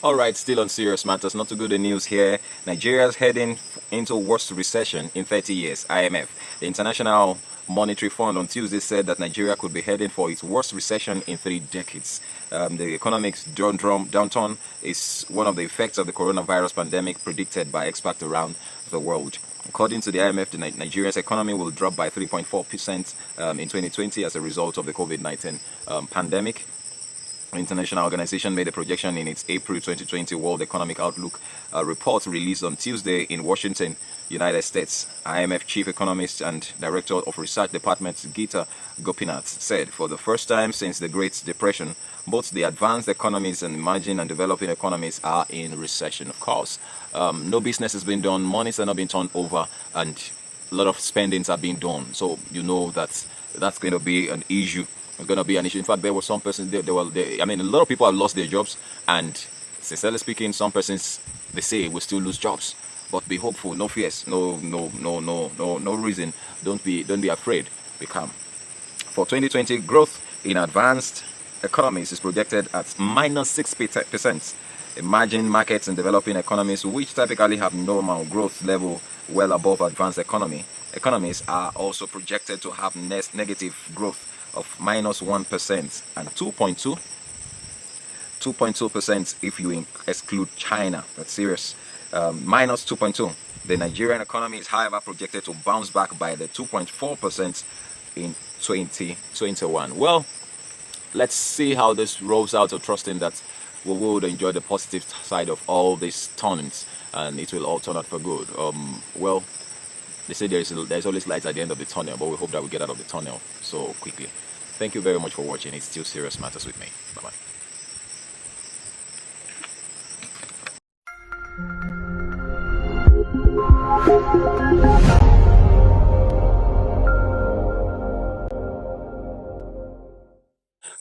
All right, still on serious matters, not too good news here. Nigeria's heading into worst recession in 30 years, IMF. The International Monetary Fund on Tuesday said that Nigeria could be heading for its worst recession in 3 decades. The economic downturn is one of the effects of the coronavirus pandemic predicted by experts around the world. According to the IMF, Nigeria's economy will drop by 3.4% in 2020 as a result of the COVID-19 pandemic. The international organization made a projection in its April 2020 World Economic Outlook report released on Tuesday in Washington, United States. IMF chief economist and director of research department Geeta Gopinath said, for the first time since the Great Depression, both the advanced economies and emerging and developing economies are in recession. Of course, no business has been done, monies are not being turned over, and a lot of spendings are being done. So you know that's going to be an issue. It's going to be an issue. In fact, there were some persons, a lot of people have lost their jobs, and sincerely speaking, some persons, they say, will still lose jobs. But be hopeful, no fears, no reason. Don't be afraid. Be calm. For 2020, growth in advanced economies is projected at -6%. Emerging markets and developing economies, which typically have normal growth level well above advanced economies, are also projected to have negative growth of -1% and 2.2% if you exclude China. That's serious. -2.2. The Nigerian economy is, however, projected to bounce back by the 2.4% in 2021. Well, let's see how this rolls out, trusting that we will enjoy the positive side of all these turns, and it will all turn out for good. Well, they say there's always light at the end of the tunnel, but we hope that we get out of the tunnel so quickly. Thank you very much for watching. It's still Serious Matters with me. Bye-bye.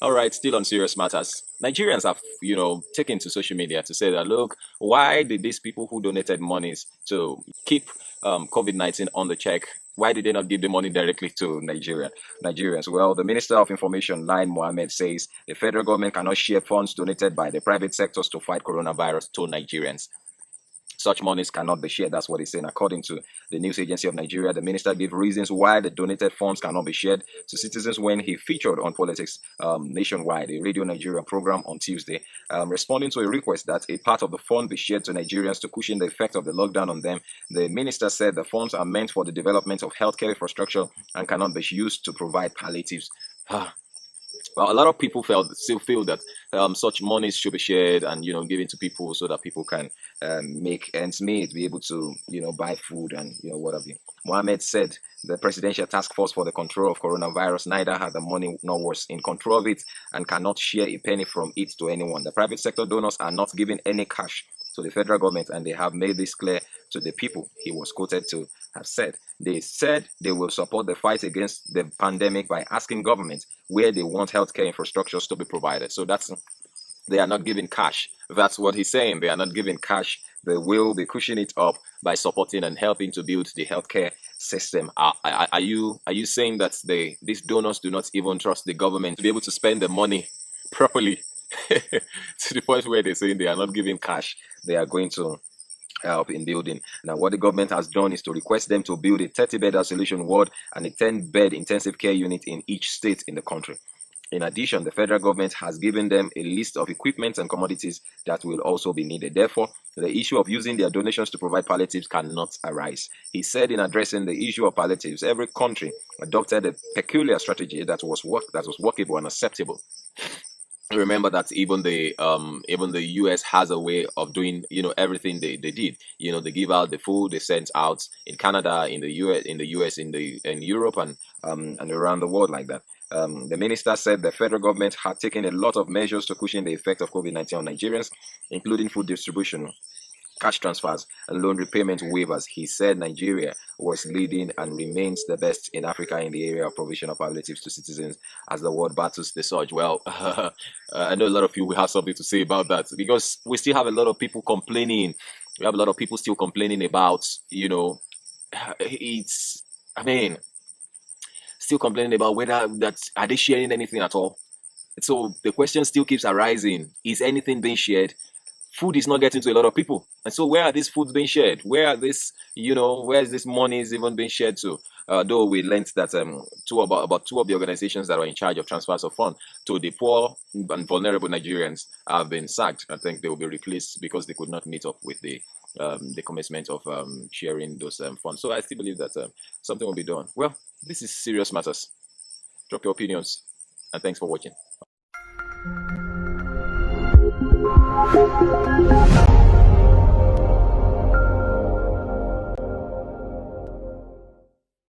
All right, still on Serious Matters. Nigerians have, taken to social media to say that, look, why did these people who donated monies to keep COVID-19 on the check, why did they not give the money directly to Nigerians? Well, the Minister of Information, Lai Mohammed, says the federal government cannot share funds donated by the private sectors to fight coronavirus to Nigerians. Such monies cannot be shared. That's what he's saying. According to the news agency of Nigeria, the minister gave reasons why the donated funds cannot be shared to citizens when he featured on Politics Nationwide, a Radio Nigeria program on Tuesday, responding to a request that a part of the fund be shared to Nigerians to cushion the effect of the lockdown on them. The minister said the funds are meant for the development of healthcare infrastructure and cannot be used to provide palliatives. Well, a lot of people still feel that such monies should be shared and given to people so that people can make ends meet, be able to buy food and what have you. Mohammed said the Presidential Task Force for the Control of Coronavirus neither had the money nor was in control of it and cannot share a penny from it to anyone. The private sector donors are not giving any cash to the federal government, and they have made this clear to the people. He was quoted to have said. They said they will support the fight against the pandemic by asking governments where they want healthcare infrastructures to be provided. So they are not giving cash. That's what he's saying. They are not giving cash. They will be cushioning it up by supporting and helping to build the healthcare system. Are you saying that these donors do not even trust the government to be able to spend the money properly? To the point where they're saying they are not giving cash, they are going to help in building. Now, what the government has done is to request them to build a 30-bed isolation ward and a 10-bed intensive care unit in each state in the country. In addition, the federal government has given them a list of equipment and commodities that will also be needed. Therefore, the issue of using their donations to provide palliatives cannot arise. He said in addressing the issue of palliatives, every country adopted a peculiar strategy that was workable and acceptable. Remember that even the US has a way of doing everything they did. They give out the food, they send out in Canada, in the US, in Europe, and around the world like that. The minister said the federal government had taken a lot of measures to cushion the effect of COVID-19 on Nigerians, including food distribution, cash transfers, and loan repayment waivers. He said Nigeria was leading and remains the best in Africa in the area of provision of palliatives to citizens as the world battles the surge. Well, I know a lot of you will have something to say about that, because we still have a lot of people complaining. We have a lot of people still complaining about, still complaining about whether that are they sharing anything at all. So the question still keeps arising: is anything being shared? Food is not getting to a lot of people, and so where are these foods being shared? Where are this, where is this money is even being shared to? Though we learned that about two of the organizations that are in charge of transfers of funds to the poor and vulnerable Nigerians have been sacked. I think they will be replaced because they could not meet up with the commitment of sharing those funds. So I still believe that something will be done. Well, this is serious matters. Drop your opinions, and thanks for watching.